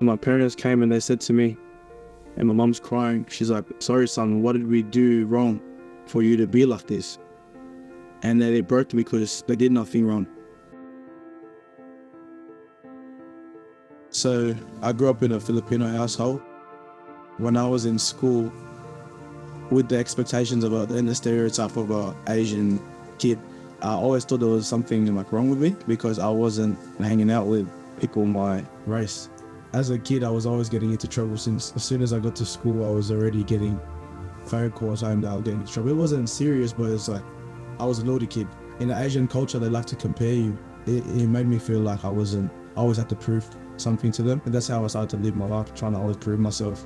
My parents came and they said to me, and my mom's crying, she's like, sorry son, what did we do wrong for you to be like this? And then it broke me because they did nothing wrong. So I grew up in a Filipino household. When I was in school, with the expectations of and the stereotype of an Asian kid, I always thought there was something like wrong with me because I wasn't hanging out with people my race. As a kid, I was always getting into trouble. Since as soon as I got to school, I was already getting phone calls home that I was getting into trouble. It wasn't serious, but it's like I was a naughty kid. In the Asian culture, they like to compare you. It made me feel like I always had to prove something to them. And that's how I started to live my life, trying to always prove myself.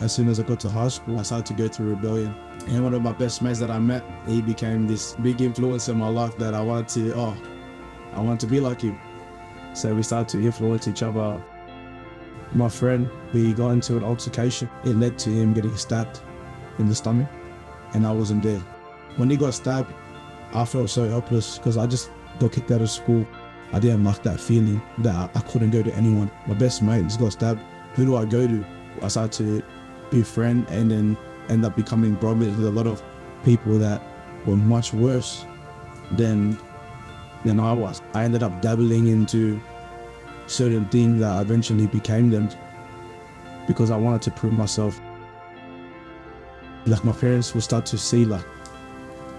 As soon as I got to high school, I started to go through rebellion. And one of my best mates that I met, he became this big influence in my life that I wanted to be like him. So we started to influence each other. My friend, we got into an altercation. It led to him getting stabbed in the stomach, and I wasn't there. When he got stabbed, I felt so helpless because I just got kicked out of school. I didn't like that feeling that I couldn't go to anyone. My best mate just got stabbed. Who do I go to? I started to befriend and then end up becoming brothers with a lot of people that were much worse than I was. I ended up dabbling into certain things that eventually became them because I wanted to prove myself. Like my parents would start to see like,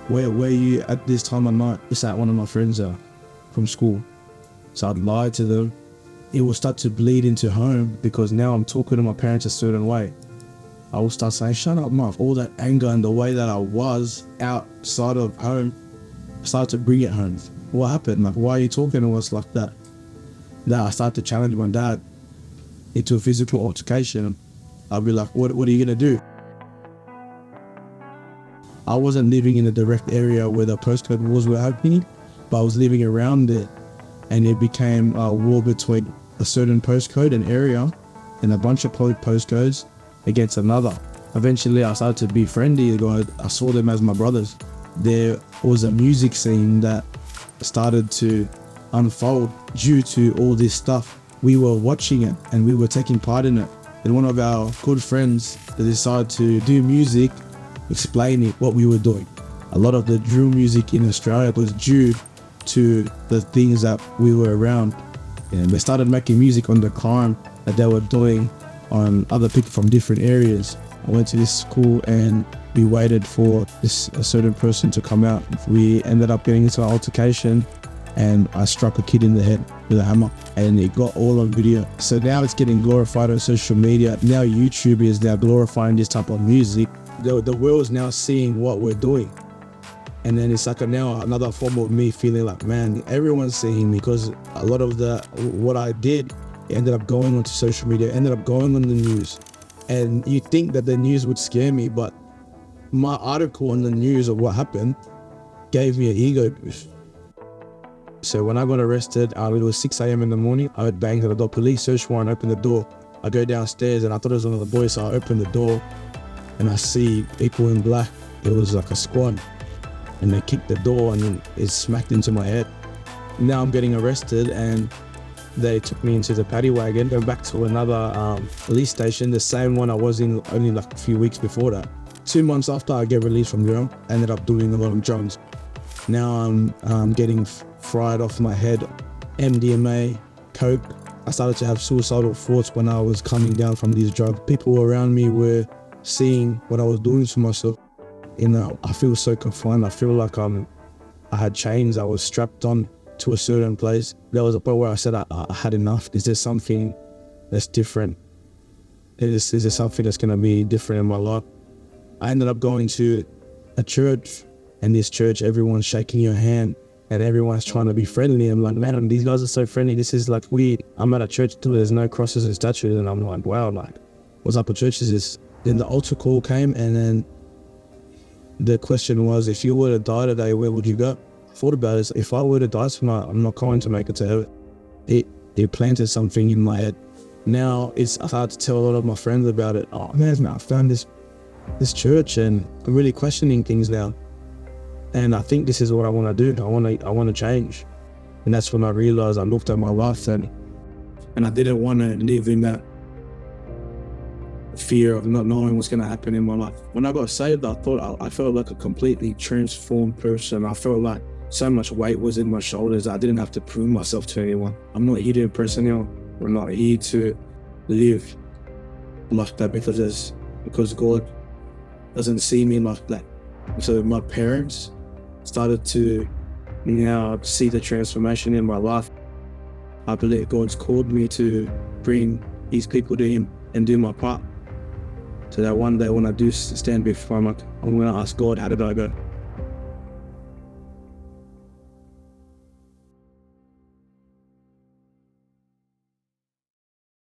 where were you at this time of night? It's at one of my friends from school. So I'd lie to them. It will start to bleed into home because now I'm talking to my parents a certain way. I will start saying, shut up, Mum. All that anger and the way that I was outside of home, I started to bring it home. What happened? Like, why are you talking to us like that? That I started to challenge my dad into a physical altercation. I'll be like, what are you gonna do? I wasn't living in the direct area where the postcode wars were happening, but I was living around it. And it became a war between a certain postcode, an area, and a bunch of postcodes against another. Eventually, I started to be friendly. I saw them as my brothers. There was a music scene that started to unfold due to all this stuff. We were watching it and we were taking part in it. And one of our good friends decided to do music explaining what we were doing. A lot of the drill music in Australia was due to the things that we were around, and they started making music on the crime that they were doing on other people from different areas. I went to this school and we waited for a certain person to come out. We ended up getting into an altercation and I struck a kid in the head with a hammer and it got all on video. So now it's getting glorified on social media. Now YouTube is now glorifying this type of music. The world is now seeing what we're doing. And then it's like now another form of me feeling like, man, everyone's seeing me, because a lot of what I did ended up going onto social media, ended up going on the news. And you think that the news would scare me, but my article on the news of what happened gave me an ego boost. So when I got arrested, it was 6 a.m. in the morning. I heard bangs at the door, police search warrant, open the door. I go downstairs and I thought it was one of the boys, so I open the door and I see people in black. It was like a squad. And they kicked the door and then it smacked into my head. Now I'm getting arrested and they took me into the paddy wagon, going back to another police station, the same one I was in only like a few weeks before that. 2 months after I get released from jail, I ended up doing a lot of drugs. Now I'm getting fried off my head, MDMA, coke. I started to have suicidal thoughts when I was coming down from these drugs. People around me were seeing what I was doing to myself. I feel so confined. I feel like I had chains. I was strapped on to a certain place. There was a point where I said I had enough. Is there something that's different? Is there something that's going to be different in my life? I ended up going to a church, and this church, everyone's shaking your hand and everyone's trying to be friendly. I'm like, man, these guys are so friendly. This is like weird. I'm at a church too. There's no crosses and statues, and I'm like, wow, like, what type of church is this? Then the altar call came, and then the question was, if you were to die today, where would you go? I thought about it. If I were to die tonight, I'm not going to make it to heaven. It planted something in my head. Now it's hard to tell a lot of my friends about it. Oh man, I found this church and I'm really questioning things now. And I think this is what I want to do. I want to change. And that's when I realized, I looked at my life and And I didn't want to live in that fear of not knowing what's going to happen in my life. When I got saved, I felt like a completely transformed person. I felt like so much weight was in my shoulders. I didn't have to prove myself to anyone. I'm not here to impress anyone. We're not here to live like that because God doesn't see me like that. So my parents started to now see the transformation in my life. I believe God's called me to bring these people to Him and do my part. So that one day when I do stand before Him, I'm going to ask God, how did I go?